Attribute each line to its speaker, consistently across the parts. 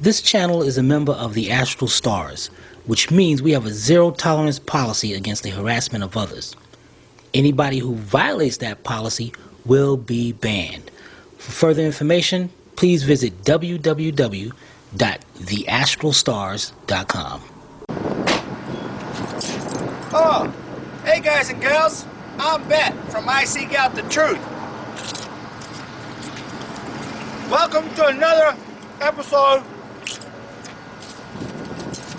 Speaker 1: This channel is a member of the Astral Stars, which means we have a zero-tolerance policy against the harassment of others. Anybody who violates that policy will be banned. For further information, please visit www.theastralstars.com.
Speaker 2: Oh, hey guys and girls, I'm Bet from I Seek Out the Truth. Welcome to another episode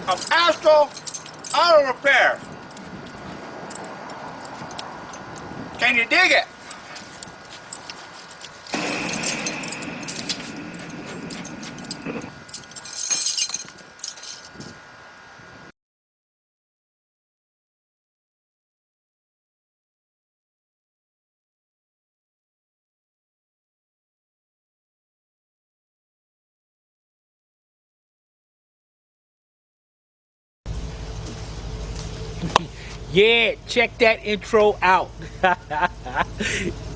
Speaker 2: of Astral Auto Repair. Can you dig it?
Speaker 1: Yeah, check that intro out.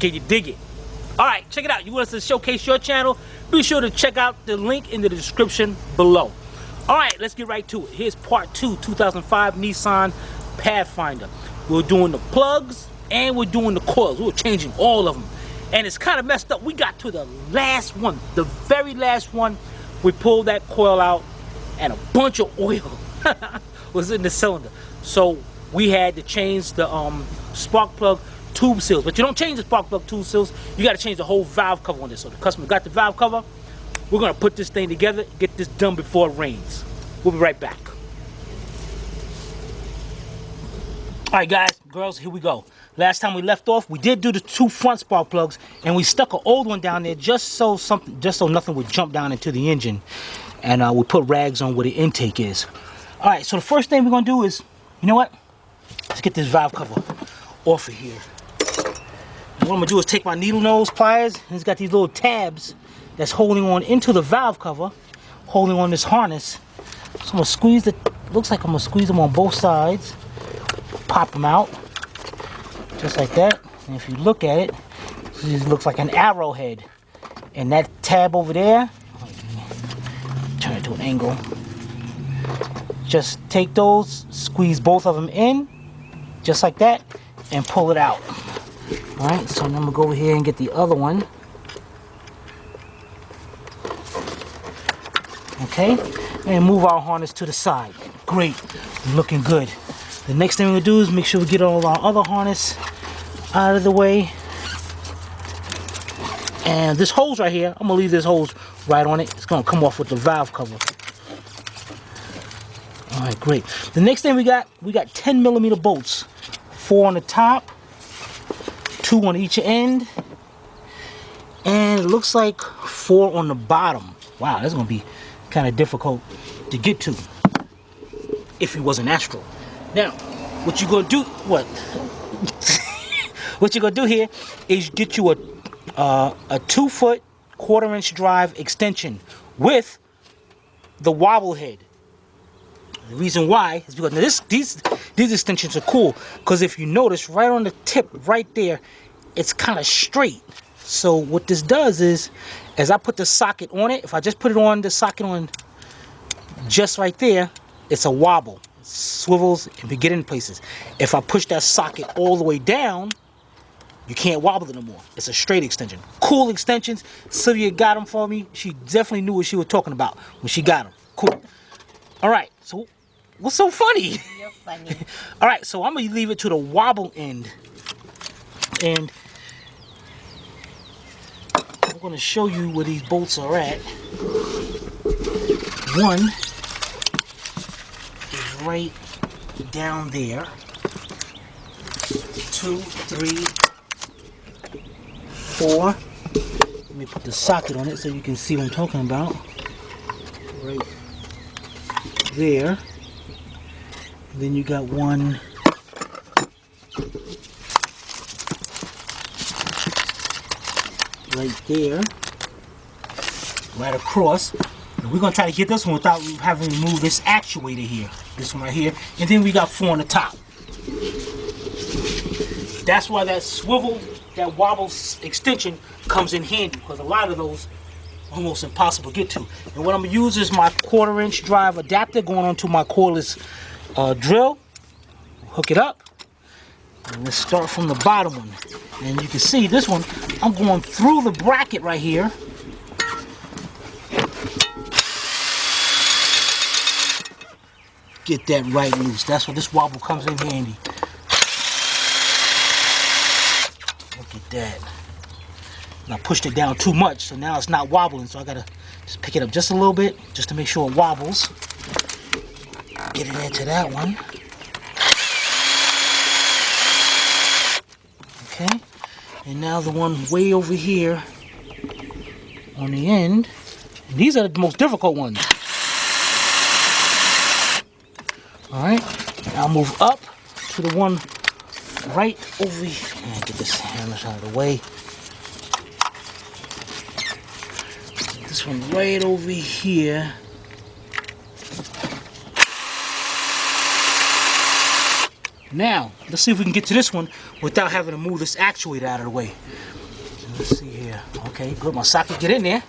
Speaker 1: Can you dig it? Alright, check it out. You want us to showcase your channel? Be sure to check out the link in the description below. Alright, let's get right to it. Here's part 2, 2005 Nissan Pathfinder. We're doing the plugs and we're doing the coils. We're changing all of them. And it's kind of messed up. We got to the last one, the very last one. We pulled that coil out and a bunch of oil was in the cylinder. So we had to change the spark plug tube seals. But you don't change the spark plug tube seals. You got to change the whole valve cover on this. So the customer got the valve cover. We're going to put this thing together, get this done before it rains. We'll be right back. Alright guys, girls, here we go. Last time we left off, we did do the 2 front spark plugs, and we stuck an old one down there just so nothing would jump down into the engine. And we put rags on where the intake is. Alright, so the first thing we're going to do is, you know what? Let's get this valve cover off of here. And what I'm going to do is take my needle nose pliers, and it's got these little tabs that's holding on into the valve cover, holding on this harness. So I'm going to squeeze it, looks like I'm going to squeeze them on both sides, pop them out, just like that. And if you look at it, it looks like an arrowhead. And that tab over there, turn it to an angle. Just take those, squeeze both of them in, just like that, and pull it out. Alright, so then I'm going to go over here and get the other one. Okay, and move our harness to the side. Great, looking good. The next thing we're going to do is make sure we get all our other harness out of the way. And this hose right here, I'm going to leave this hose right on it. It's going to come off with the valve cover. Alright, great. The next thing we got 10mm bolts. 4 on the top, 2 on each end, and it looks like 4 on the bottom. Wow, that's going to be kind of difficult to get to if it wasn't Astral. Now, what you're going to do, what you're going to do here is get you a 2-foot 1/4-inch drive extension with the wobble head. The reason why is because now these extensions are cool, because if you notice right on the tip right there, it's kind of straight. So what this does is, as I put the socket on it, if I just put it on the socket on just right there, it's a wobble. It swivels and we get in places. If I push that socket all the way down, you can't wobble it no more. It's a straight extension. Cool extensions. Sylvia got them for me. She definitely knew what she was talking about when she got them. Cool. All right, so what's so funny?
Speaker 3: You're funny.
Speaker 1: All right, so I'm going to leave it to the wobble end. And I'm going to show you where these bolts are at. One is right down there. 2, 3, 4. Let me put the socket on it so you can see what I'm talking about. Right there. Then you got one right there, right across. And we're gonna try to get this one without having to move this actuator here. This one right here. And then we got 4 on the top. That's why that swivel, that wobble extension comes in handy, because a lot of those almost impossible to get to. And what I'm gonna use is my 1/4" drive adapter going onto my cordless drill. Hook it up. And let's start from the bottom one. And you can see this one, I'm going through the bracket right here. Get that right loose. That's where this wobble comes in handy. Look at that. And I pushed it down too much, so now it's not wobbling. So I gotta just pick it up just a little bit, just to make sure it wobbles. Get it into that one. Okay. And now the one way over here on the end. And these are the most difficult ones. Alright, I'll move up to the one right over here. Get this hammer out of the way. This one right over here. Now, let's see if we can get to this one without having to move this actuator out of the way. Let's see here. Okay, good. My socket, get in there.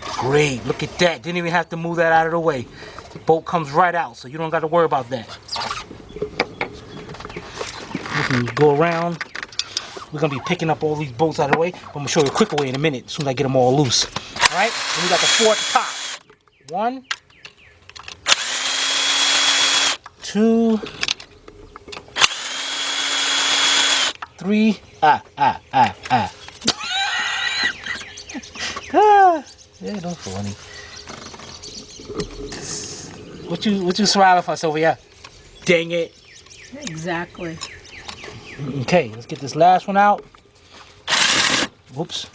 Speaker 1: Great, look at that. Didn't even have to move that out of the way. The bolt comes right out, so you don't got to worry about that. We can go around. We're going to be picking up all these bolts out of the way. I'm going to show you a quicker way in a minute, as soon as I get them all loose. Alright, and we got the 4 at the top. 1, 2, 3. Yeah, don't funny. What you smiling for, Sylvia? Dang it.
Speaker 3: Exactly.
Speaker 1: Okay, let's get this last one out. Whoops.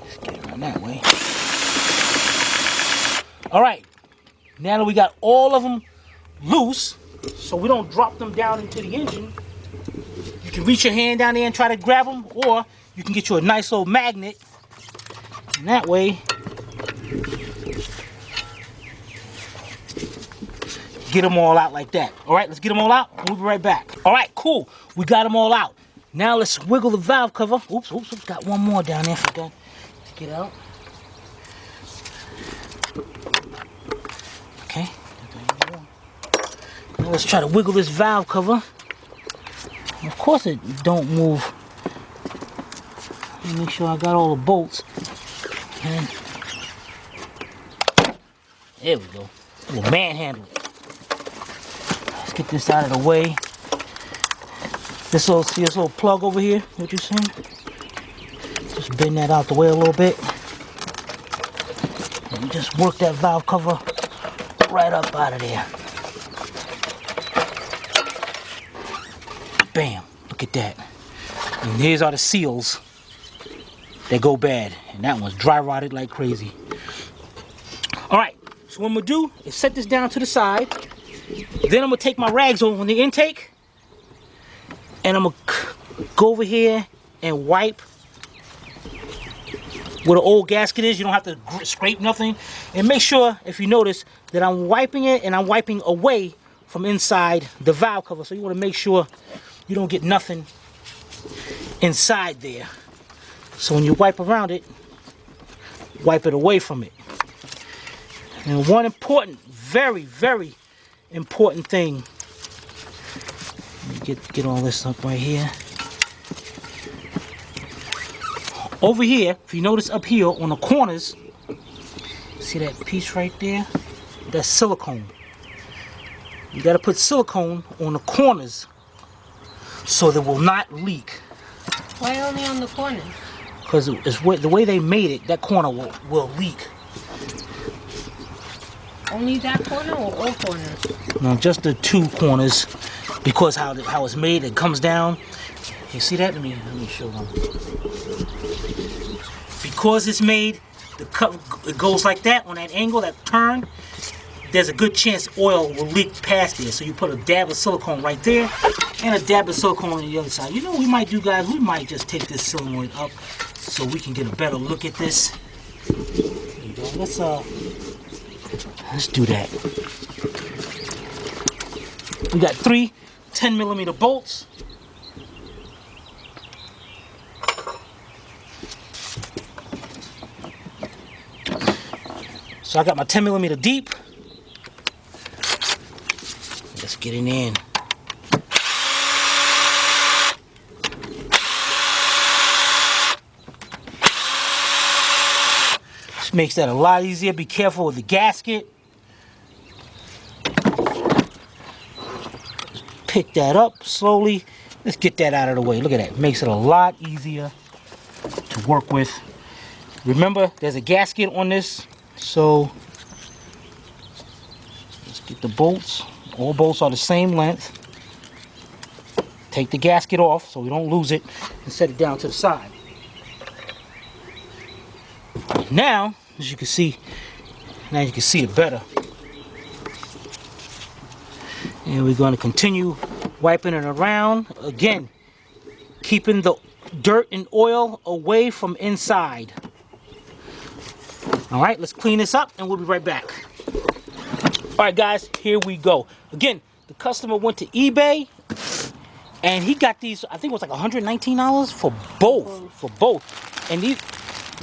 Speaker 1: Let's get it around that way. Alright. Now that we got all of them loose, so we don't drop them down into the engine, you can reach your hand down there and try to grab them, or you can get you a nice little magnet, and that way get them all out like that. Alright, let's get them all out and we'll be right back. Alright, cool. We got them all out. Now let's wiggle the valve cover. Oops, got one more down there. Forgot to get out. Okay. Now let's try to wiggle this valve cover. Of course it don't move. Let me make sure I got all the bolts. And there we go. We'll manhandle it. Let's get this out of the way. This little plug over here, what you saying? Just bend that out the way a little bit. And just work that valve cover right up out of there. Bam, look at that. And these are the seals that go bad. And that one's dry rotted like crazy. Alright, so what I'm gonna do is set this down to the side. Then I'm gonna take my rags over on the intake. And I'm gonna go over here and wipe where the old gasket is. You don't have to scrape nothing. And make sure, if you notice, that I'm wiping it and I'm wiping away from inside the valve cover. So you wanna make sure you don't get nothing inside there. So when you wipe around it, wipe it away from it. And one important, very, very important thing. Let me get all this up right here. Over here, if you notice up here on the corners, see that piece right there? That's silicone. You gotta put silicone on the corners so they will not leak.
Speaker 3: Why only on the corners?
Speaker 1: Because it's the way they made it, that corner will leak.
Speaker 3: Only that corner or all corners?
Speaker 1: No, just the 2 corners, because how it's made, it comes down. You see that? Let me show them. Because it's made, it goes like that on that angle, that turn. There's a good chance oil will leak past there. So you put a dab of silicone right there, and a dab of silicone on the other side. You know what we might do, guys? We might just take this solenoid up so we can get a better look at this. There you go. Let's do that. We got 3 10mm bolts. So I got my 10mm deep. Let's get it in. This makes that a lot easier. Be careful with the gasket. Pick that up slowly. Let's get that out of the way. Look at that. Makes it a lot easier to work with. Remember, there's a gasket on this, so let's get the bolts. All bolts are the same length. Take the gasket off so we don't lose it and set it down to the side. Now, as you can see, now you can see it better. And we're going to continue wiping it around. Again, keeping the dirt and oil away from inside. All right, let's clean this up and we'll be right back. All right, guys, here we go. Again, the customer went to eBay and he got these, I think it was like $119 for both. And these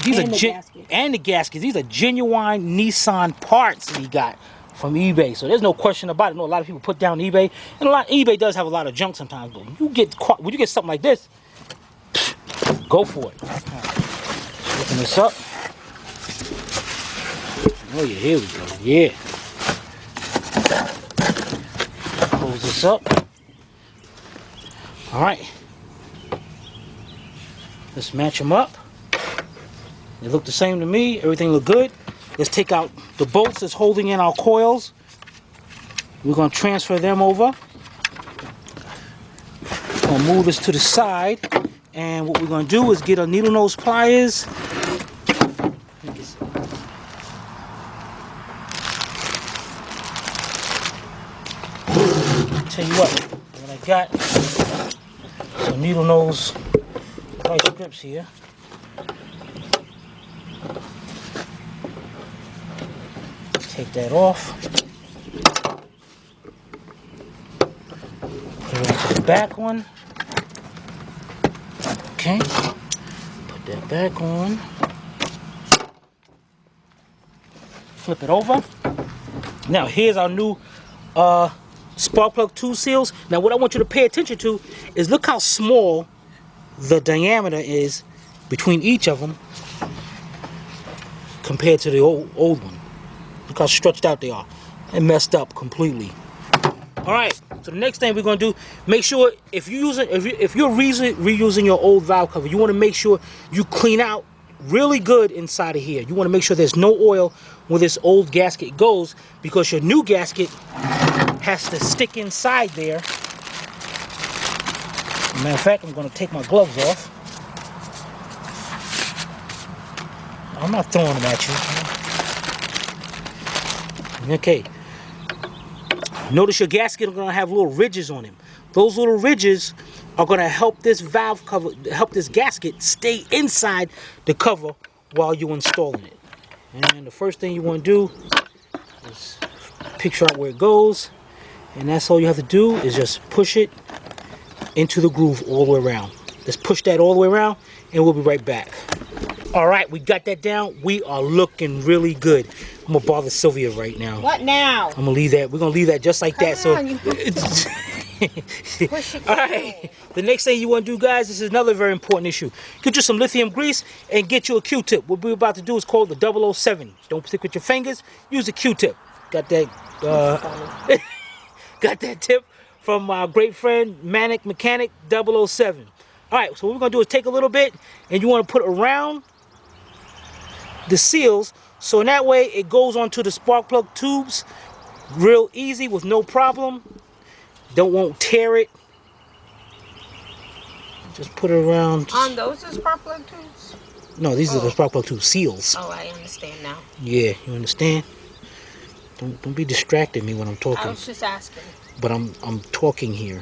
Speaker 3: And
Speaker 1: are
Speaker 3: the gaskets.
Speaker 1: and the gaskets. These are genuine Nissan parts that he got from eBay. So there's no question about it. I know a lot of people put down eBay, and eBay does have a lot of junk sometimes. But when you get something like this, go for it. Right. Open this up. Oh yeah, here we go. Yeah. Close this up. All right. Let's match them up. They look the same to me. Everything look good. Let's take out the bolts that's holding in our coils. We're going to transfer them over. We're going to move this to the side. And what we're going to do is get a needle nose pliers. Tell you what I got some needle nose plier strips here. Take that off. Put it onto the back one. Okay. Put that back on. Flip it over. Now here's our new spark plug tube seals. Now what I want you to pay attention to is look how small the diameter is between each of them compared to the old one. Look how stretched out they are and messed up completely. All right, so the next thing we're gonna do, make sure if you're reusing your old valve cover, you want to make sure you clean out really good inside of here. You want to make sure there's no oil where this old gasket goes, because your new gasket has to stick inside there. Matter of fact, I'm gonna take my gloves off. I'm not throwing them at you. Okay. Notice your gasket is going to have little ridges on him. Those little ridges are going to help this valve cover, help this gasket stay inside the cover while you're installing it. And the first thing you want to do is picture out where it goes. And that's all you have to do is just push it into the groove all the way around. Let's push that all the way around and we'll be right back. All right, we got that down. We are looking really good. I'm gonna bother Sylvia right now.
Speaker 3: What now?
Speaker 1: I'm gonna leave that. We're gonna leave that just like that.
Speaker 3: Come on,
Speaker 1: So,
Speaker 3: Push it.
Speaker 1: all right. The next thing you want to do, guys, this is another very important issue. Get you some lithium grease and get you a Q-tip. What we're about to do is called the 007. Don't stick with your fingers. Use a Q-tip. Got that? Got that tip from my great friend Manic Mechanic 007. All right. So what we're gonna do is take a little bit, and you want to put around the seals, so in that way it goes onto the spark plug tubes real easy with no problem. Won't tear it. Just put it around.
Speaker 3: On those are spark plug tubes?
Speaker 1: No, these are the spark plug tube seals.
Speaker 3: Oh, I understand now.
Speaker 1: Yeah, you understand? Don't be distracting me when I'm talking.
Speaker 3: I was just asking.
Speaker 1: But I'm talking here.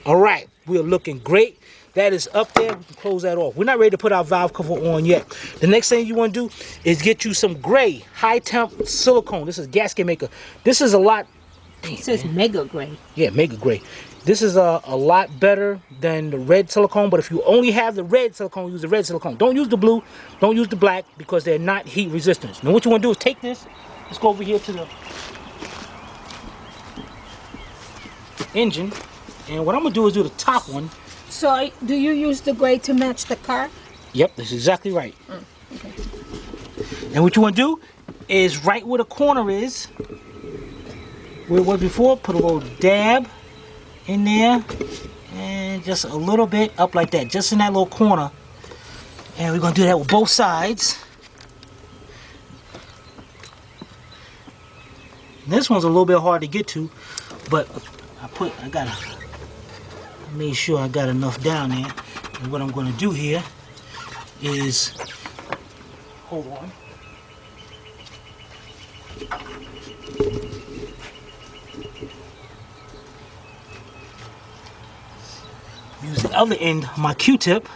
Speaker 1: All right, we're looking great. That is up there. We can close that off. We're not ready to put our valve cover on yet. The next thing you want to do is get you some gray high temp silicone. This is gasket maker. This is a lot.
Speaker 3: It says mega gray.
Speaker 1: Yeah, mega gray. This is a lot better than the red silicone, but if you only have the red silicone, use the red silicone. Don't use the blue, don't use the black, because they're not heat resistant. Now what you want to do is take this, let's go over here to the engine, and what I'm going to do is do the top one.
Speaker 3: So, do you use the gray to match the car?
Speaker 1: Yep, that's exactly right.
Speaker 3: Okay.
Speaker 1: And what you want to do is right where the corner is, where it was before, put a little dab in there, and just a little bit up like that, just in that little corner. And we're going to do that with both sides. This one's a little bit hard to get to, but I made sure I got enough down there. And what I'm going to do here is, hold on. Use the other end of my Q-tip.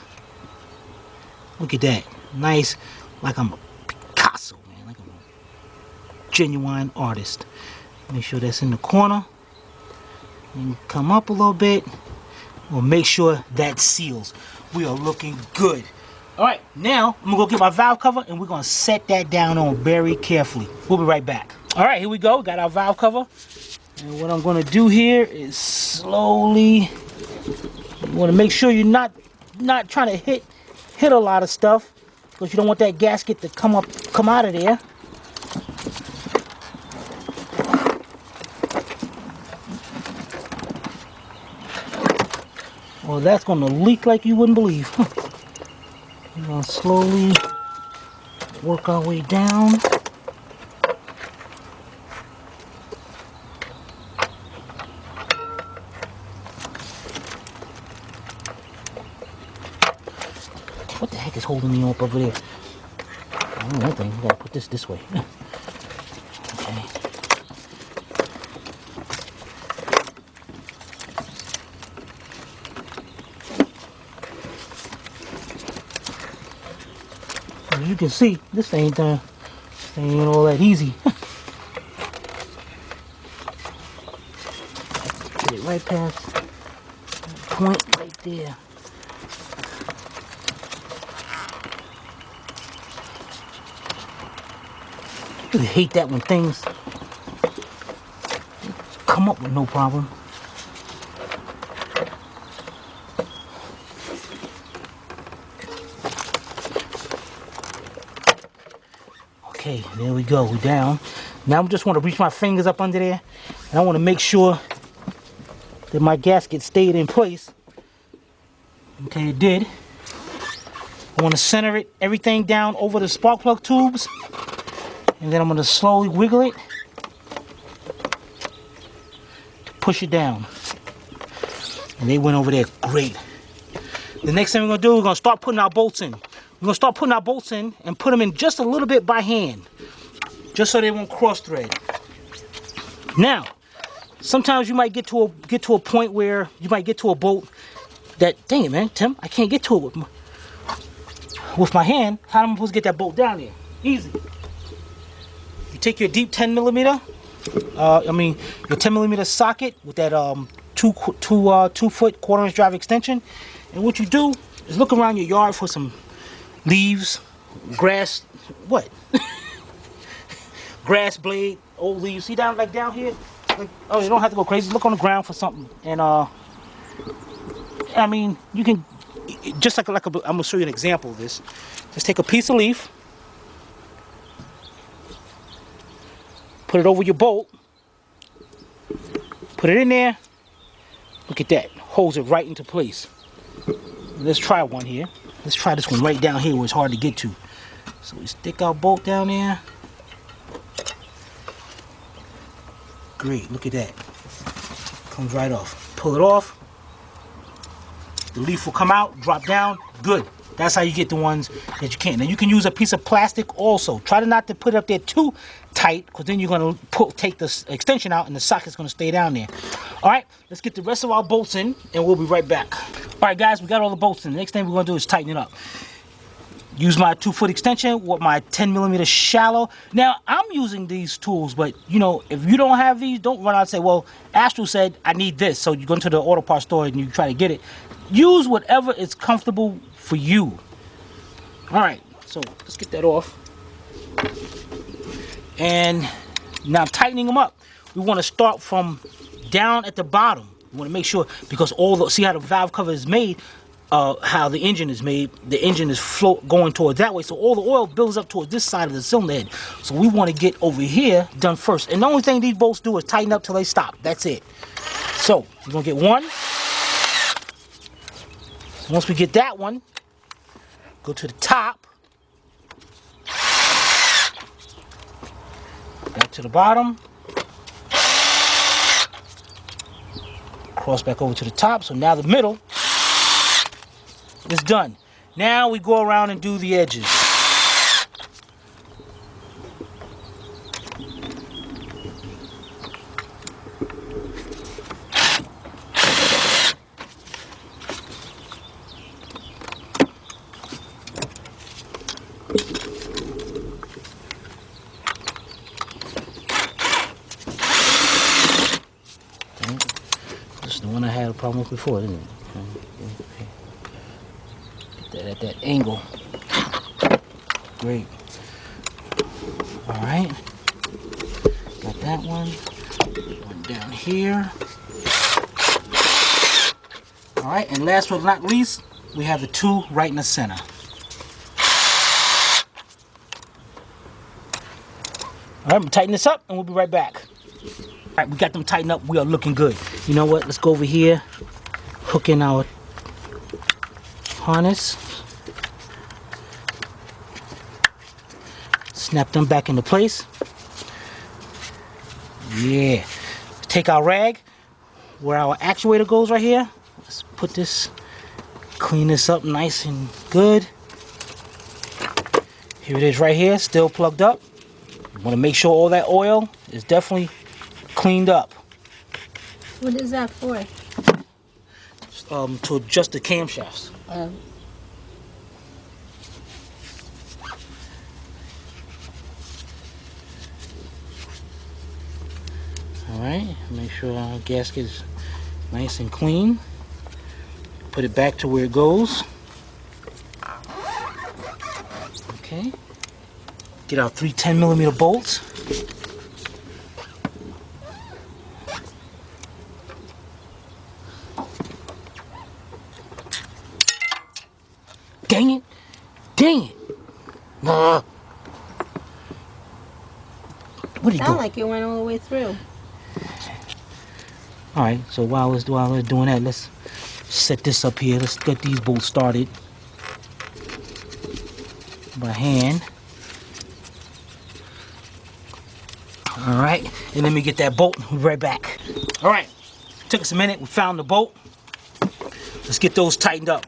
Speaker 1: Look at that. Nice, like I'm a Picasso, man. Like I'm a genuine artist. Make sure that's in the corner. And come up a little bit. We'll make sure that seals. We are looking good. Alright, now I'm going to go get my valve cover and we're going to set that down on very carefully. We'll be right back. Alright, here we go. Got our valve cover. And what I'm going to do here is slowly... You want to make sure you're not trying to hit a lot of stuff, because you don't want that gasket to come out of there. Well, that's going to leak like you wouldn't believe. We're going to slowly work our way down. What the heck is holding me up over there? I don't know that thing. I gotta put this way. Okay. As you can see, this ain't all that easy. Get it right past that point right there. I really hate that when things come up with no problem. Okay, there we go. We're down. Now I just want to reach my fingers up under there, and I want to make sure that my gasket stayed in place. Okay, it did. I want to center it, everything down over the spark plug tubes. And then I'm going to slowly wiggle it to push it down. And they went over there great. The next thing we're going to do, we're going to start putting our bolts in. We're going to start putting our bolts in and put them in just a little bit by hand, just so they won't cross thread. Now, sometimes you might get to a point where you might get to a bolt that, dang it, man, Tim, I can't get to it with my hand. How am I supposed to get that bolt down there? Easy. Take your deep 10 millimeter, your 10 millimeter socket with that 2 foot 1/4 drive extension, and what you do is look around your yard for some leaves, grass, grass blade, old leaves. See down here? Like, oh, you don't have to go crazy. Look on the ground for something, and you can just I'm gonna show you an example of this. Just take a piece of leaf. Put it over your bolt. Put it in there. Look at that. Holds it right into place. Let's try one here. Let's try this one right down here where it's hard to get to. So we stick our bolt down there. Great. Look at that. Comes right off. Pull it off. The leaf will come out, drop down. Good. That's how you get the ones that you can't. Now you can use a piece of plastic also. Try not to put it up there too tight, because then you're going to take the extension out and the socket's going to stay down there. Alright, let's get the rest of our bolts in and we'll be right back. Alright guys, we got all the bolts in. The next thing we're going to do is tighten it up. Use my 2-foot extension with my 10mm shallow. Now, I'm using these tools, but you know, if you don't have these, don't run out and say, well, Astral said I need this. So you go into the auto parts store and you try to get it. Use whatever is comfortable for you. All right, so let's get that off. And now tightening them up. We want to start from down at the bottom. We want to make sure, because see how the valve cover is made, how the engine is made. The engine is going towards that way, so all the oil builds up towards this side of the cylinder head. So we want to get over here done first. And the only thing these bolts do is tighten up till they stop. That's it. So we're gonna get one. Once we get that one, go to the top, back to the bottom, cross back over to the top. So now the middle is done. Now we go around and do the edges. This is the one I had a problem with before, isn't it? Get that at that angle. Great. All right. Got that one. One down here. All right, and last but not least, we have the two right in the center. All right, I'm gonna tighten this up and we'll be right back. All right, we got them tightened up. We are looking good. You know what? Let's go over here, hook in our harness, snap them back into place. Yeah. Take our rag where our actuator goes right here. Let's put this, clean this up nice and good. Here it is right here, still plugged up. Want to make sure all that oil is definitely cleaned up.
Speaker 3: What is that for?
Speaker 1: To adjust the camshafts. Alright, make sure our gasket is nice and clean. Put it back to where it goes. Okay. Get our 3 10mm bolts. Dang it! Dang it! Nah. What are you doing?
Speaker 3: Sound like it went all the way through.
Speaker 1: All right. So while we're doing that, let's set this up here. Let's get these bolts started by hand. All right. And let me get that bolt. We'll be right back. All right. Took us a minute. We found the bolt. Let's get those tightened up.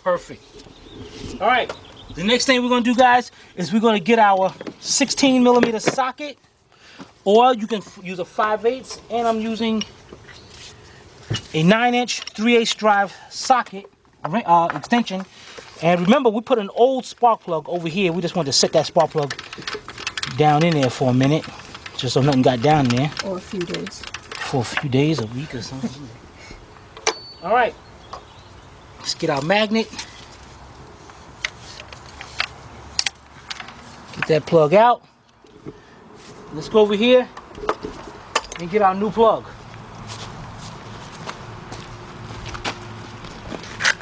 Speaker 1: Perfect. All right, the next thing we're gonna do, guys, is we're gonna get our 16mm socket, or you can use a 5/8, and I'm using a 9-inch 3/8 drive socket extension. And remember, we put an old spark plug over here. We just wanted to set that spark plug down in there for a minute, just so nothing got down there.
Speaker 3: Or a few days.
Speaker 1: For a few days, a week or something. All right. Let's get our magnet. Get that plug out. Let's go over here and get our new plug.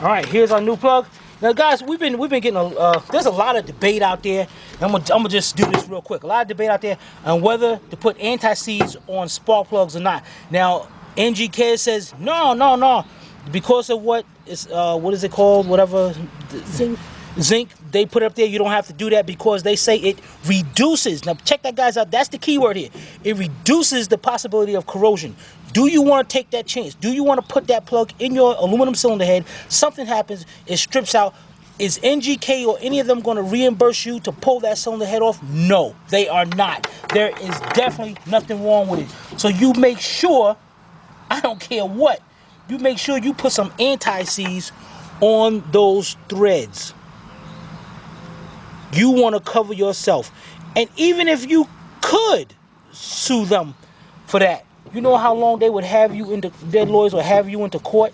Speaker 1: All right, here's our new plug. Now, guys, we've been getting there's a lot of debate out there. I'm gonna just do this real quick. A lot of debate out there on whether to put anti-seize on spark plugs or not. Now, NGK says no. Because of what is it called? Whatever. Zinc. They put it up there. You don't have to do that because they say it reduces. Now check that, guys, out. That's the key word here. It reduces the possibility of corrosion. Do you want to take that chance? Do you want to put that plug in your aluminum cylinder head? Something happens. It strips out. Is NGK or any of them going to reimburse you to pull that cylinder head off? No, they are not. There is definitely nothing wrong with it. So you make sure, I don't care what, you make sure you put some anti-seize on those threads. You want to cover yourself. And even if you could sue them for that, you know how long they would have you into, their lawyers would have you into court?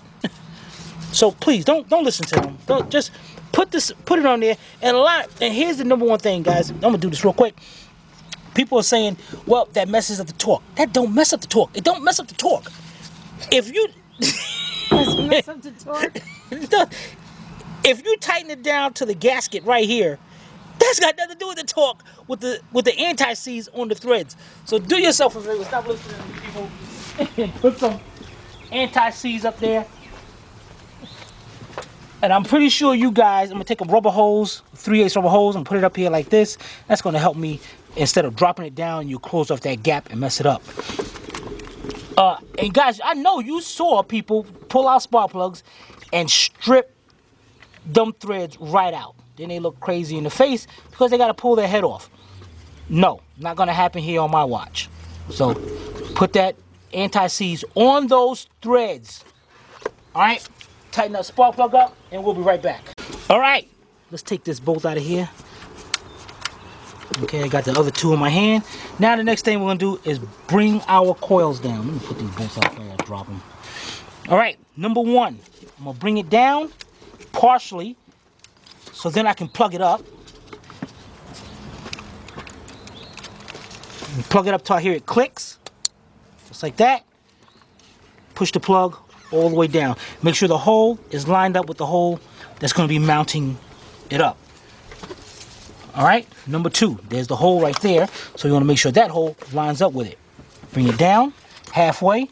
Speaker 1: So please don't listen to them. Don't just put it on there. And here's the number one thing, guys. I'm gonna do this real quick. People are saying, well, that messes up the torque. That don't mess up the torque. It don't mess up the torque. If you
Speaker 3: Mess up the torque.
Speaker 1: if you tighten it down to the gasket right here, that's got nothing to do with the torque, with the anti-seize on the threads. So do yourself a favor, stop listening to people and put some anti-seize up there. And I'm pretty sure you guys, I'm gonna take a rubber hose, 3/8 rubber hose, and put it up here like this. That's gonna help me, instead of dropping it down, you close off that gap and mess it up. And guys, I know you saw people pull out spark plugs and strip them threads right out. Then they look crazy in the face because they gotta pull their head off. No, not gonna happen here on my watch. So put that anti-seize on those threads. All right, tighten that spark plug up and we'll be right back. All right, let's take this bolt out of here. Okay, I got the other two in my hand. Now the next thing we're gonna do is bring our coils down. Let me put these bolts out before I drop them. All right, number one, I'm gonna bring it down partially so then I can plug it up. And plug it up till I hear it clicks, just like that. Push the plug all the way down. Make sure the hole is lined up with the hole that's gonna be mounting it up. All right, number two, there's the hole right there. So you want to make sure that hole lines up with it. Bring it down halfway,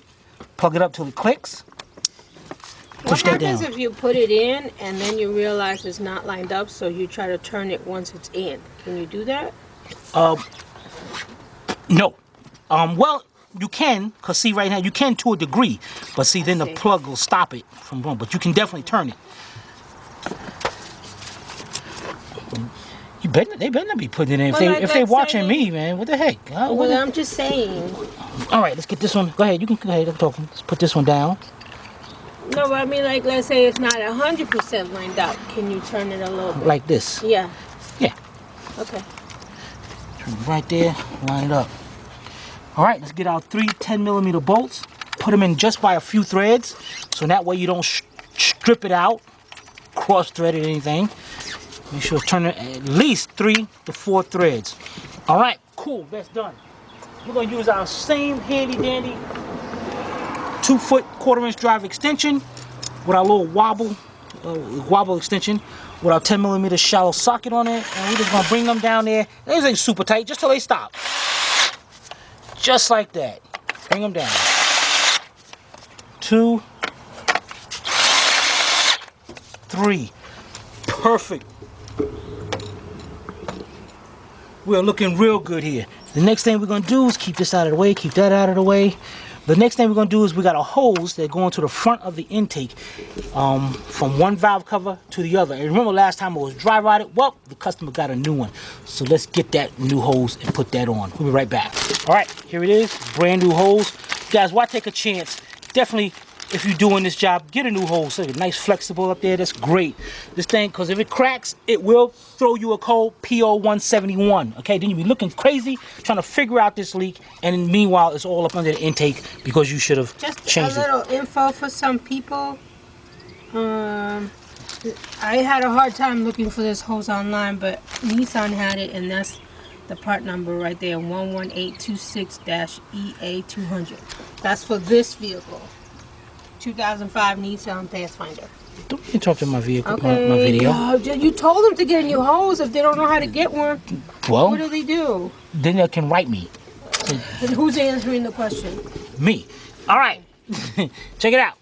Speaker 1: plug it up till it clicks. Push that down.
Speaker 3: What happens if you put it in and then you realize it's not lined up, so you try to turn it once it's in? Can you do that?
Speaker 1: No. Well, you can, because see right now, you can to a degree. But see, then the plug will stop it from going. But you can definitely turn it. They better not be putting it in. If they're watching me, man, what the heck?
Speaker 3: Well, I'm just saying.
Speaker 1: All right, let's get this one. Go ahead. You can go ahead. Let's put this one down.
Speaker 3: No, but I mean, like, let's say it's not 100% lined up. Can you turn it a little bit?
Speaker 1: Like this.
Speaker 3: Yeah.
Speaker 1: Yeah.
Speaker 3: Okay.
Speaker 1: Turn it right there. Line it up. All right, let's get our 3 10mm bolts. Put them in just by a few threads, so that way you don't strip it out, cross-thread it, anything. Make sure to turn it at least 3 to 4 threads. All right, cool, that's done. We're gonna use our same handy dandy 2-foot 1/4" drive extension with our little wobble extension with our 10mm shallow socket on it, and we're just gonna bring them down there. These ain't super tight, just till they stop. Just like that. Bring them down. 2, 3. Perfect. We're looking real good here. The next thing we're gonna do is keep this out of the way, keep that out of the way. The next thing we're gonna do is we got a hose that go into the front of the intake from one valve cover to the other. And remember last time it was dry rotted? Well, the customer got a new one. So let's get that new hose and put that on. We'll be right back. All right, here it is, brand new hose. Guys, why take a chance? Definitely, if you're doing this job, get a new hose. So nice flexible up there, that's great. This thing, because if it cracks, it will throw you a code PO171. Okay, then you'll be looking crazy trying to figure out this leak, and meanwhile, it's all up under the intake because you should have changed it.
Speaker 3: Just a little info for some people. I had a hard time looking for this hose online, but Nissan had it, and that's the part number right there, 11826-EA200. That's for this vehicle. 2005 Nissan Pathfinder.
Speaker 1: Don't interrupt my vehicle,
Speaker 3: Okay,
Speaker 1: my video.
Speaker 3: you told them to get a new hose. If they don't know how to get one,
Speaker 1: Well,
Speaker 3: what do they do?
Speaker 1: then they can write me.
Speaker 3: And who's answering the question?
Speaker 1: Me. All right, check it out.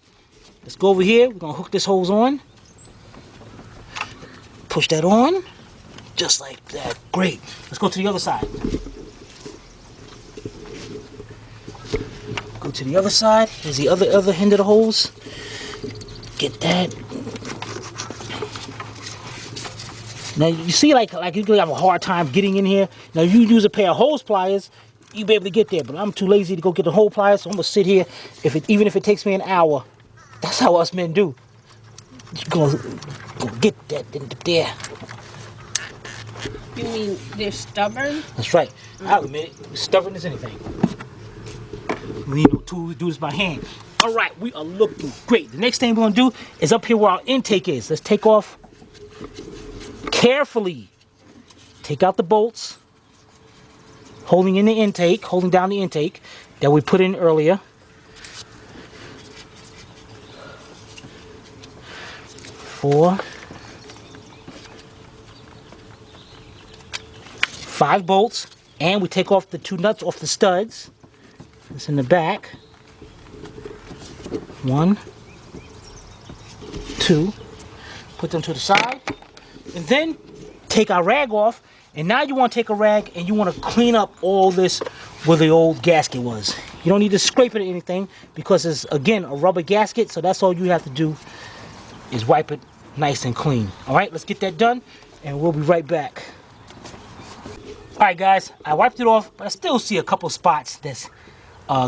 Speaker 1: Let's go over here. We're gonna hook this hose on. Push that on, just like that. Great. Let's go to the other side. Go to the other side. Here's the other end of the hose. Get that. Now you see, like you could have a hard time getting in here. Now you use a pair of hose pliers, you be able to get there. But I'm too lazy to go get the hose pliers, so I'm gonna sit here. Even if it takes me an hour, that's how us men do. You go get that into there.
Speaker 3: You mean they're stubborn?
Speaker 1: That's right. I'll admit it. Stubborn as anything. We need no tool. We do this by hand. All right, we are looking great. The next thing we're gonna do is up here where our intake is. Let's take off carefully. Take out the bolts, holding in the intake, holding down the intake that we put in earlier. Four, 5 bolts, and we take off the 2 nuts off the studs. It's in the back. 1, 2. Put them to the side, and then take our rag off. And now you want to take a rag and you want to clean up all this where the old gasket was. You don't need to scrape it or anything because it's, again, a rubber gasket. So that's all you have to do is wipe it nice and clean. All right, let's get that done and we'll be right back. All right, guys, I wiped it off, but I still see a couple spots that's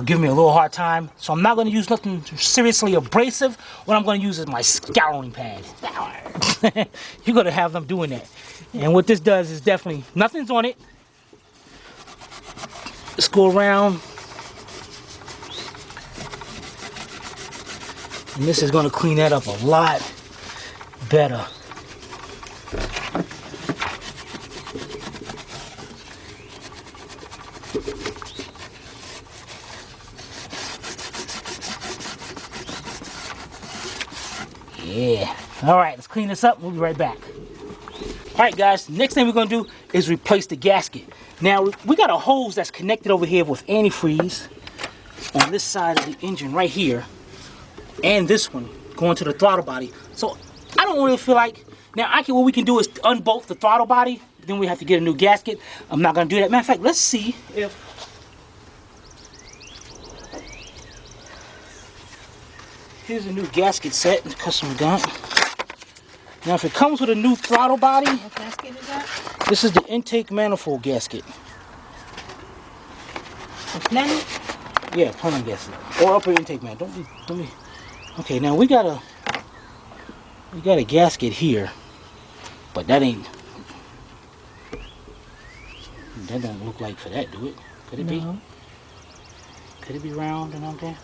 Speaker 1: giving me a little hard time. So I'm not going to use nothing seriously abrasive. What I'm going to use is my scouring pad. You're going to have them doing that. And what this does is definitely, nothing's on it. Let's go around. And this is going to clean that up a lot better. Yeah. All right, let's clean this up. We'll be right back. All right, guys, next thing we're going to do is replace the gasket. Now, we got a hose that's connected over here with antifreeze on this side of the engine right here, and this one going to the throttle body. So I don't really feel like, now what we can do is unbolt the throttle body, then we have to get a new gasket. I'm not going to do that. Matter of fact, let's see if, here's a new gasket set the customer got. Now, if it comes with a new throttle body,
Speaker 3: What gasket is that?
Speaker 1: this is the intake manifold gasket.
Speaker 3: The Plenum?
Speaker 1: Yeah, Plenum gasket. Or upper intake man. Don't be. Okay, now we got a gasket here, but that don't look like for that, do it? Could it be?
Speaker 3: No.
Speaker 1: Could it be round and out there?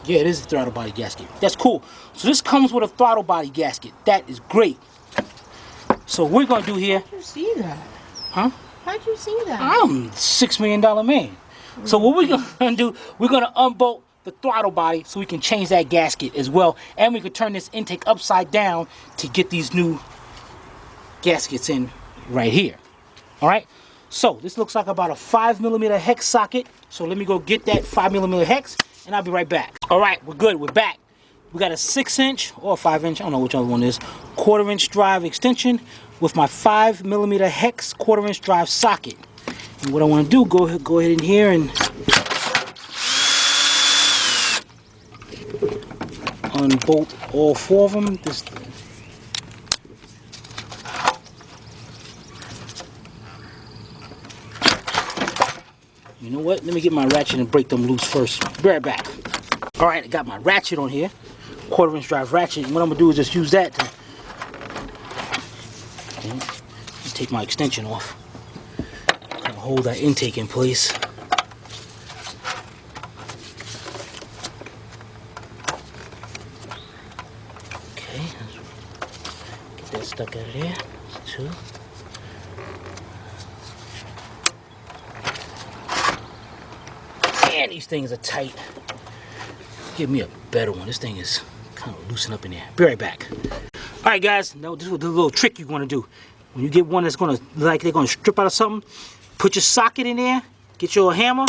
Speaker 1: Yeah, it is a throttle body gasket. That's cool. So this comes with a throttle body gasket. That is great. So what we're gonna do here.
Speaker 3: How'd you see that?
Speaker 1: Huh?
Speaker 3: How'd you see that?
Speaker 1: I'm a $6 million man. So what we're gonna do, we're gonna unbolt the throttle body so we can change that gasket as well. And we can turn this intake upside down to get these new gaskets in right here. All right. So this looks like about a 5mm hex socket. So let me go get that 5mm hex and I'll be right back. All right, we're good, we're back. We got a 6-inch or 5-inch, I don't know which other one is, 1/4-inch drive extension with my 5mm hex 1/4-inch drive socket. And what I want to do, go ahead in here and unbolt all 4 of them. You know what? Let me get my ratchet and break them loose first. Be right back. All right, I got my ratchet on here, 1/4-inch drive ratchet. And what I'm gonna do is just use that to take my extension off. Kind of hold that intake in place. Okay, get that stuck out of there. That's 2. Man, these things are tight. Give me a better one. This thing is kind of loosen up in there. Be right back. All right, guys. Now this is the little trick you want to do. When you get one that's gonna like they're gonna strip out of something, put your socket in there. Get your hammer.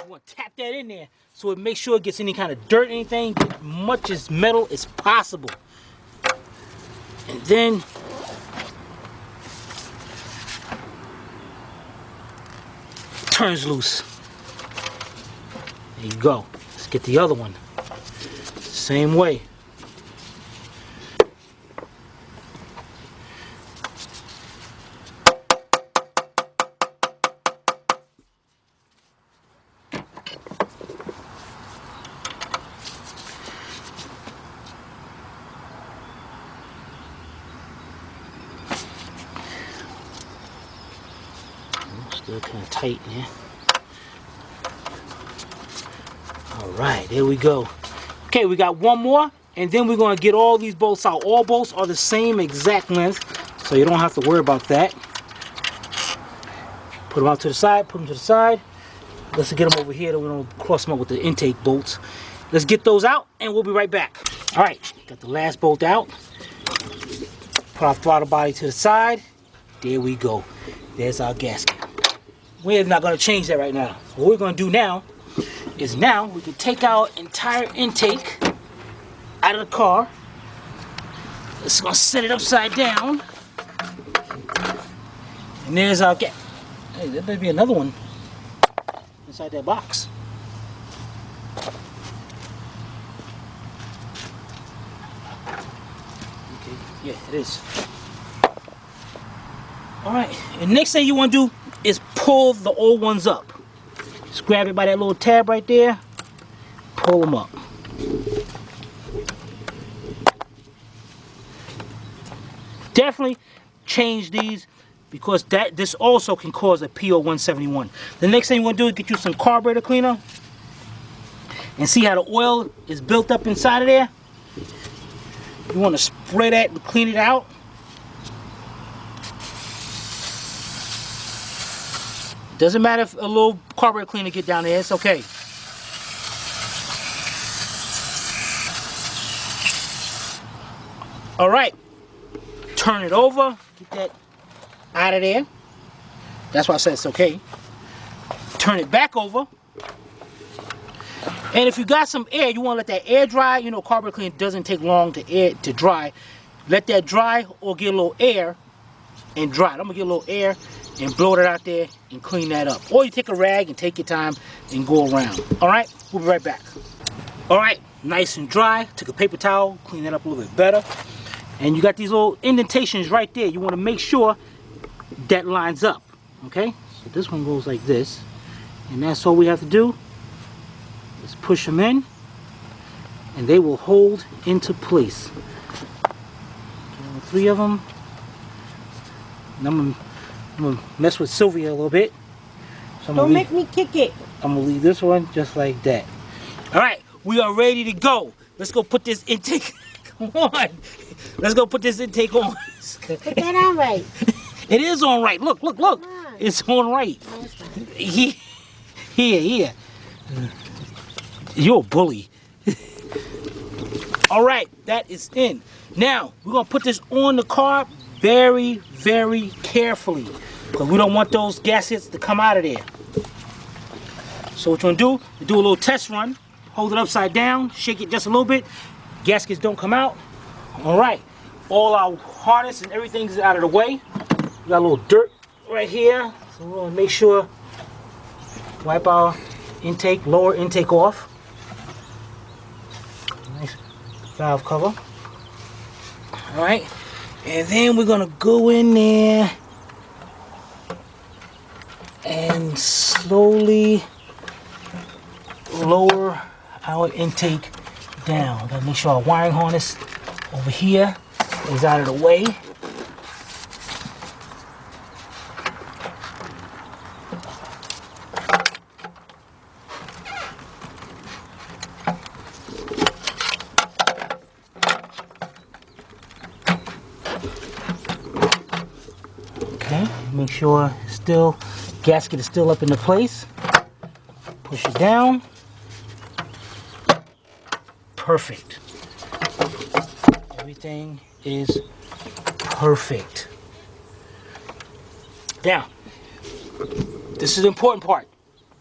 Speaker 1: You want to tap that in there so it makes sure it gets any kind of dirt, anything, get as much as metal as possible. And then turns loose. There you go. Let's get the other one. same way. Still kind of tight there. All right, there we go. Okay, we got one more, and then we're going to get all these bolts out. All bolts are the same exact length, so you don't have to worry about that. Put them out to the side, put them to the side. Let's get them over here, so we don't cross them up with the intake bolts. Let's get those out, and we'll be right back. All right, got the last bolt out. Put our throttle body to the side. There we go. There's our gasket. We're not going to change that right now. What we're going to do now is we can take our entire intake out of the car. Just going to set it upside down. And there's our gasket. Hey, there may be another one inside that box. Okay, yeah, it is. Alright, and next thing you want to do is pull the old ones up. Just grab it by that little tab right there. Pull them up. Definitely change these because this also can cause a PO171. The next thing you want to do is get you some carburetor cleaner and see how the oil is built up inside of there. You want to spray that and clean it out. Doesn't matter if a little carburetor cleaner get down there, it's okay. All right, turn it over, get that out of there. That's why I said it's okay. Turn it back over. And if you got some air, you want to let that air dry. You know, carburetor cleaner doesn't take long to dry. Let that dry or get a little air and dry it. I'm gonna get a little air and blow it out there and clean that up. Or you take a rag and take your time and go around. All right, we'll be right back. All right, nice and dry. Took a paper towel, clean that up a little bit better. And you got these little indentations right there. You want to make sure that lines up. Okay, so this one goes like this. And that's all we have to do is push them in and they will hold into place. 3 of them. And I'm gonna mess with Sylvia a little bit. So
Speaker 3: Don't make me kick it.
Speaker 1: I'm gonna leave this one just like that. All right, we are ready to go. Let's go put this intake on. Let's go put this intake on.
Speaker 3: Put that on right.
Speaker 1: It is on right. Look, look, look. It's on right. Here. You're a bully. All right, that is in. Now, we're gonna put this on the car very, very carefully because we don't want those gaskets to come out of there. So what you're gonna do a little test run, hold it upside down, shake it just a little bit, gaskets don't come out. All right, all our harness and everything's out of the way. We got a little dirt right here, so we're gonna make sure, wipe our intake, lower intake off. Nice valve cover. All right. And then we're gonna go in there and slowly lower our intake down. Gotta make sure our wiring harness over here is out of the way. Make sure gasket is still up into place. Push it down. Perfect. Everything is perfect. Now, this is the important part.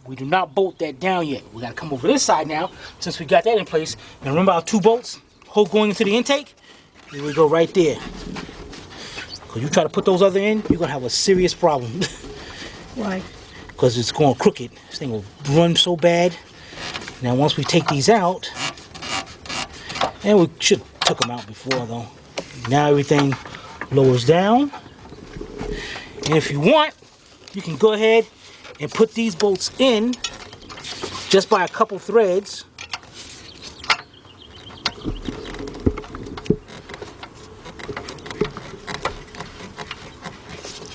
Speaker 1: We do not bolt that down yet. We gotta come over this side now, since we got that in place. And remember our 2 bolts, hole going into the intake? Here we go right there. Because you try to put those other in, you're gonna have a serious problem.
Speaker 3: Why?
Speaker 1: Because it's going crooked. This thing will run so bad. Now once we take these out, And we should have took them out before though. Now everything lowers down. And if you want, you can go ahead and put these bolts in just by a couple threads.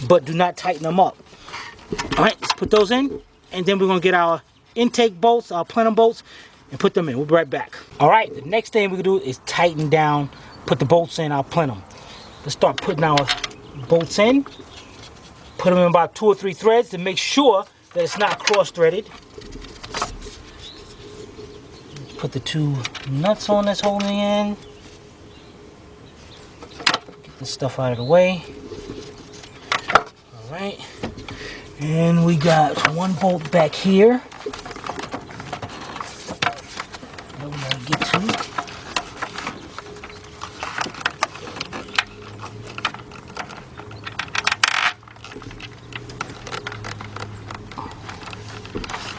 Speaker 1: But do not tighten them up. All right, let's put those in, and then we're gonna get our intake bolts, our plenum bolts, and put them in. We'll be right back. All right, the next thing we're gonna do is tighten down, put the bolts in our plenum. Let's start putting our bolts in. Put them in about 2 or 3 threads to make sure that it's not cross-threaded. Put the 2 nuts on that's holding in. Get this stuff out of the way. All right, and we got 1 bolt back here that we gotta get to.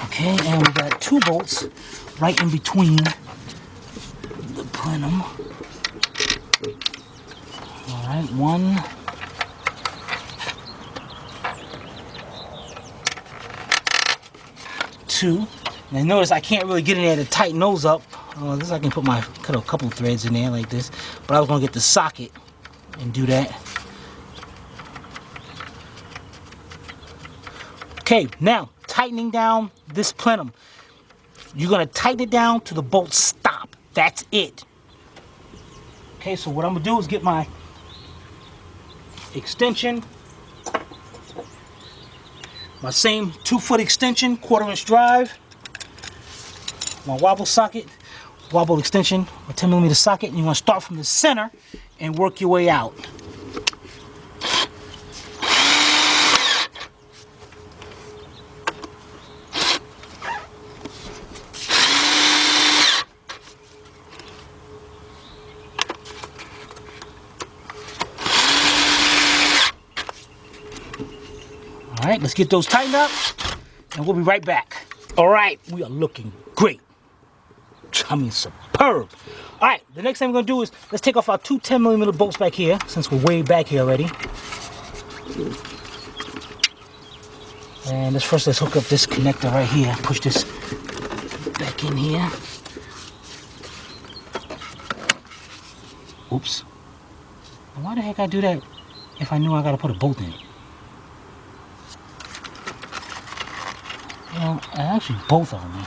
Speaker 1: Okay, and we got 2 bolts right in between the plenum. All right, 1. 2. Now notice I can't really get in there to tighten those up. This I can cut a couple threads in there like this, but I was gonna get the socket and do that. Okay, now tightening down this plenum. You're gonna tighten it down to the bolt stop. That's it. Okay, so what I'm gonna do is get my extension. My same 2-foot extension, 1/4" drive. My wobble socket, wobble extension, a 10mm socket, and you want to start from the center and work your way out. All right, let's get those tightened up, and we'll be right back. All right, we are looking great. I mean, superb. All right, the next thing we're gonna do is let's take off our 2 10mm bolts back here, since we're way back here already. And let's hook up this connector right here. Push this back in here. Oops. Why the heck I do that if I knew I gotta put a bolt in? You know, actually both of them.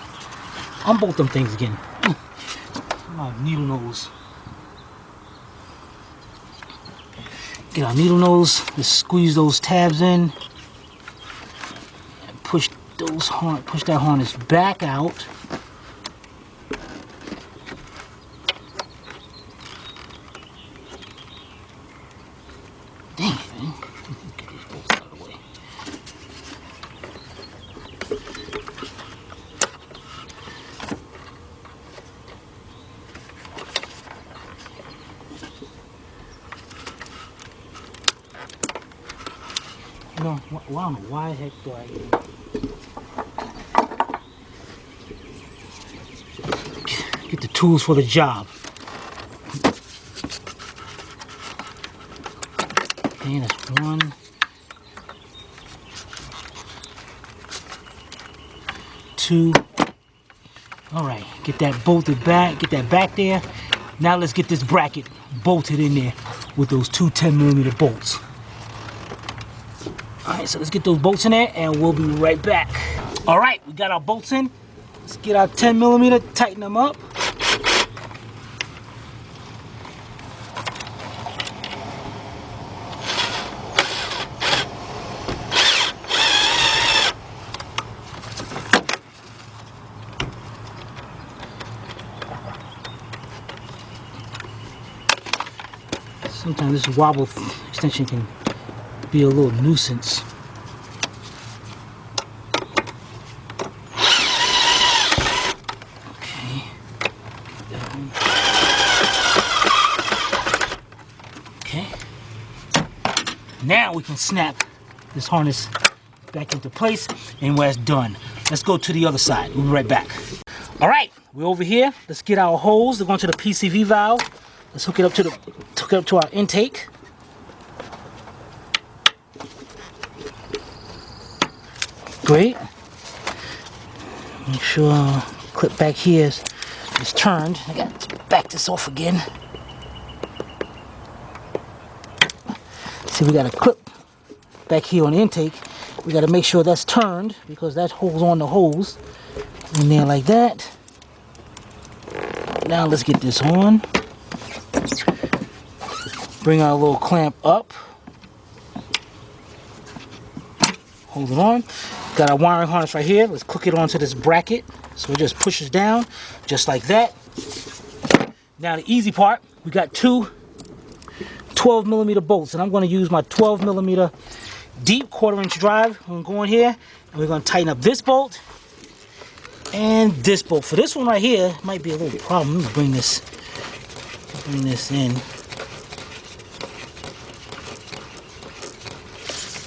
Speaker 1: Unbolt them things again. My needle nose. Get our needle nose. Let's squeeze those tabs in. And push that harness back out. Dang it, man. Get these bolts out of the way. You know, I don't know why the heck do I get the tools for the job. Okay, that's 1. 2. All right, get that bolted back, get that back there. Now let's get this bracket bolted in there with those 2 10mm bolts. All right, so let's get those bolts in there and we'll be right back. All right, we got our bolts in. Let's get our 10mm, tighten them up. Sometimes this wobble extension can be a little nuisance. Okay. Okay. Now we can snap this harness back into place and when it's done. Let's go to the other side. We'll be right back. All right, we're over here. Let's get our hose. They're going to the PCV valve. Let's hook it up to our intake. Great. Make sure our clip back here is turned. I got to back this off again. See, we got a clip back here on the intake. We got to make sure that's turned because that holds on the hose in there like that. Now let's get this on. Bring our little clamp up. Hold it on. Got our wiring harness right here. Let's click it onto this bracket. So it just pushes down just like that. Now the easy part, we got two 12mm bolts, and I'm going to use my 12mm deep 1/4" drive. I'm going to go in here and we're going to tighten up this bolt and this bolt. For this one right here, it might be a little problem. Let me bring this in.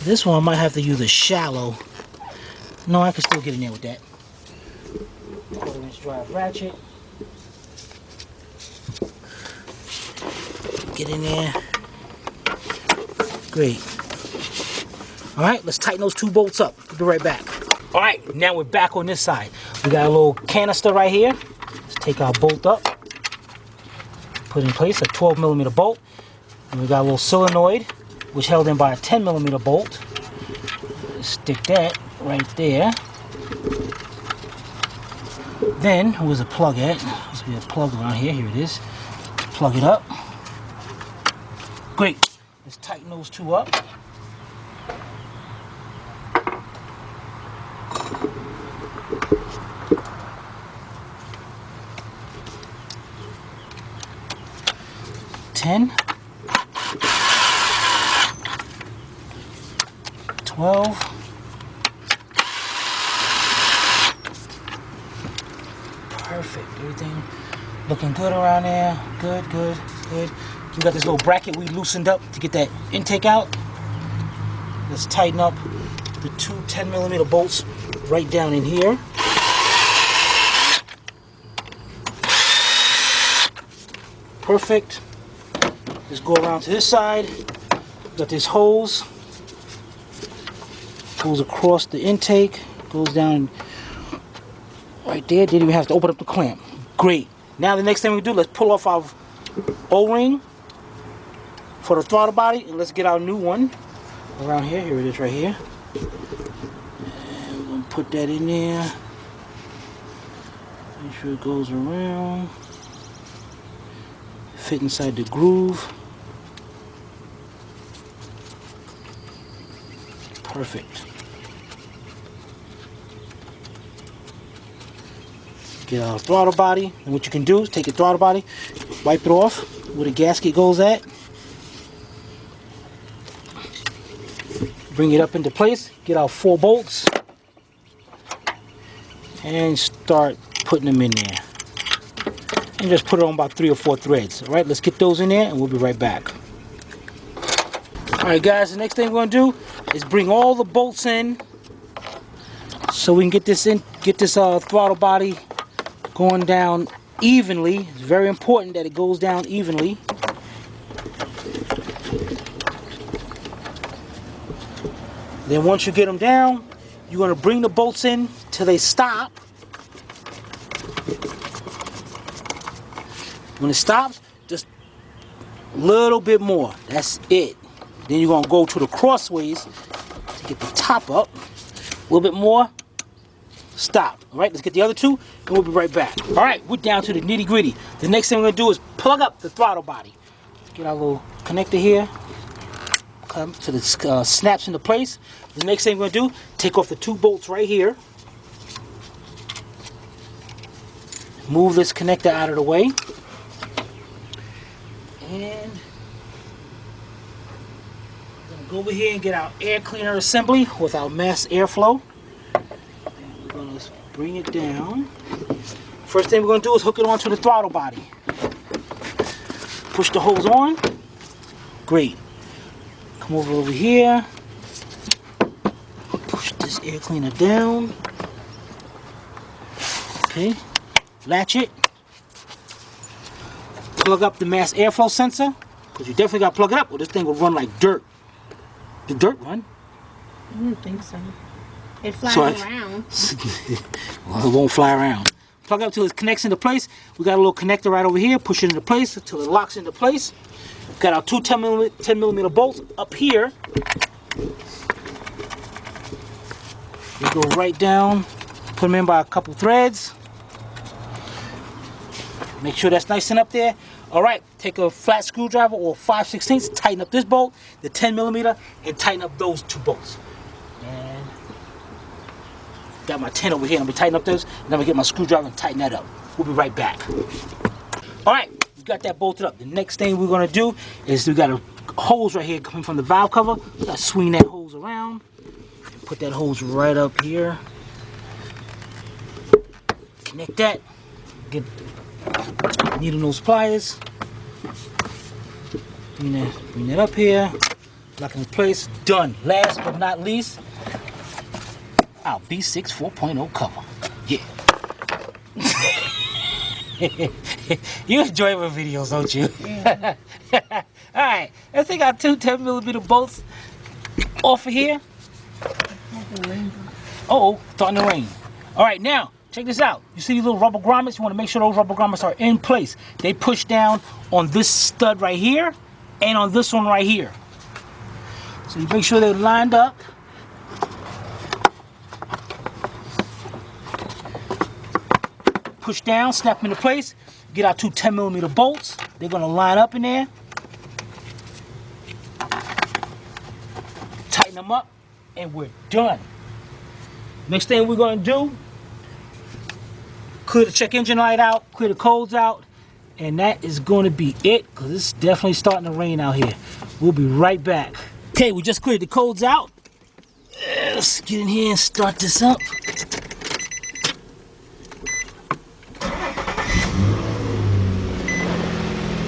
Speaker 1: This one I might have to use a shallow. No, I can still get in there with that. 1/4" drive ratchet. Get in there. Great. Alright, let's tighten those two bolts up. We'll be right back. Alright, now we're back on this side. We got a little canister right here. Let's take our bolt up. Put in place a 12mm bolt. And we got a little solenoid, which held in by a 10mm bolt. Let's stick that right there. Then, where's the plug at? There's be a plug around here. Here it is. Plug it up. Great. Let's tighten those two up. $10, $12. Perfect. Everything looking good around there. Good, good, good. We got this little bracket we loosened up to get that intake out. Let's tighten up the two 10mm bolts right down in here. Perfect. Let's go around to this side. We got this hose. Goes across the intake. Goes down right there. Didn't even have to open up the clamp. Great. Now the next thing we do, let's pull off our O-ring for the throttle body, and let's get our new one around here. Here it is right here. And we're going to put that in there. Make sure it goes around. Fit inside the groove. Perfect. Get our throttle body, and what you can do is take your throttle body, wipe it off where the gasket goes at. Bring it up into place, get our 4 bolts, and start putting them in there. And just put it on about 3 or 4 threads. Alright, let's get those in there and we'll be right back. Alright guys, the next thing we're going to do is bring all the bolts in so we can get this throttle body going down evenly. It's very important that it goes down evenly. Then once you get them down, you're going to bring the bolts in till they stop. When it stops, just a little bit more. That's it. Then you're going to go to the crossways to get the top up. A little bit more. Stop. Alright, let's get the other two and we'll be right back. Alright, we're down to the nitty gritty. The next thing we're going to do is plug up the throttle body. Get our little connector here. Come to the snaps into place. The next thing we're going to do, take off the 2 bolts right here. Move this connector out of the way. And we're going to go over here and get our air cleaner assembly with our mass airflow. And we're going to bring it down. First thing we're going to do is hook it onto the throttle body. Push the hose on. Great. Come over here. Push this air cleaner down. Okay. latch it. Plug up the mass airflow sensor, because you definitely got to plug it up or this thing will run like dirt. The dirt run?
Speaker 3: I don't think so. It flies
Speaker 1: So
Speaker 3: around.
Speaker 1: Well, it won't fly around. Plug it up till it connects into place. We got a little connector right over here. Push it into place until it locks into place. Got our two 10 millimeter bolts up here. We go right down, put them in by a couple threads. Make sure that's nice and up there. All right, take a flat screwdriver or 5/16, tighten up this bolt, the 10 millimeter, and tighten up those two bolts. And got my 10 over here. I'm gonna tighten up those, and I'm gonna get my screwdriver and tighten that up. We'll be right back. All right, we got that bolted up. The next thing we're gonna do is we got a hose right here coming from the valve cover. We gotta swing that hose around. Put that hose right up here. Connect that. Get needle nose pliers. Bring that up here. Lock it in place. Done. Last but not least, our B6 4.0 cover. Yeah. You enjoy my videos, don't you? Yeah. Alright, let's take our two 10 millimeter bolts off of here. Oh, starting to rain. Alright, now, check this out. You see these little rubber grommets? You want to make sure those rubber grommets are in place. They push down on this stud right here and on this one right here. So you make sure they're lined up. Push down, snap them into place. Get our two 10 millimeter bolts. They're going to line up in there. Tighten them up, and we're done. Next thing we're going to do, clear the check engine light out, clear the codes out, and that is going to be it, because it's definitely starting to rain out here. We'll be right back. Okay, we just cleared the codes out. Let's get in here and start this up.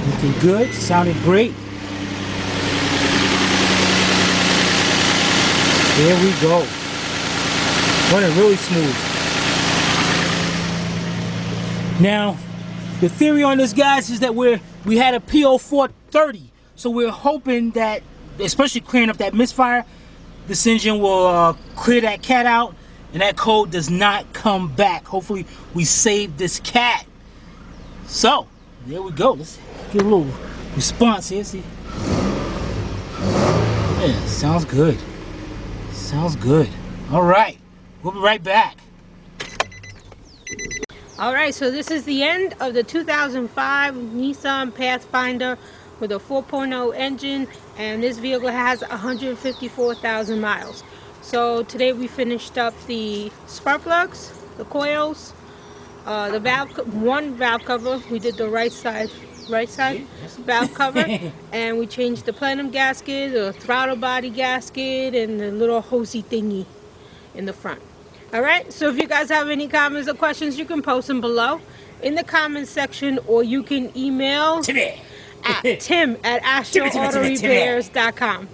Speaker 1: Looking good, sounding great. There we go. Running really smooth. Now, the theory on this, guys, is that we had a PO430, so we're hoping that, especially clearing up that misfire, this engine will clear that cat out, and that code does not come back. Hopefully, we save this cat. So, there we go. Let's get a little response here. See? Yeah, sounds good. Sounds good. All right. We'll be right back.
Speaker 3: Alright, so this is the end of the 2005 Nissan Pathfinder with a 4.0 engine, and this vehicle has 154,000 miles. So today we finished up the spark plugs, the coils, the one valve cover. We did the right side valve cover, and we changed the plenum gasket, the throttle body gasket, and the little hosey thingy in the front. Alright, so if you guys have any comments or questions, you can post them below in the comments section, or you can email tim@astralautorepairs.com.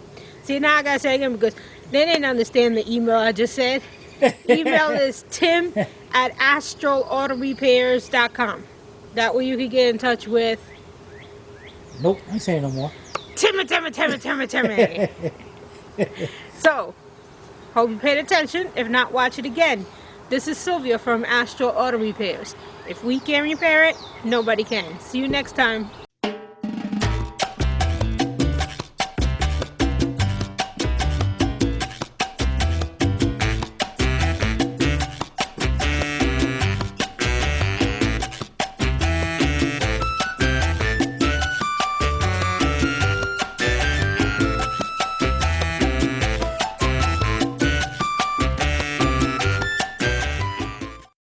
Speaker 3: See, now I gotta say it again because they didn't understand the email I just said. Email is tim@astralautorepairs.com. That way you can get in touch with...
Speaker 1: Nope, I ain't saying no more.
Speaker 3: Timmy. So, hope you paid attention. If not, watch it again. This is Sylvia from Astral Auto Repairs. If we can repair it, nobody can. See you next time.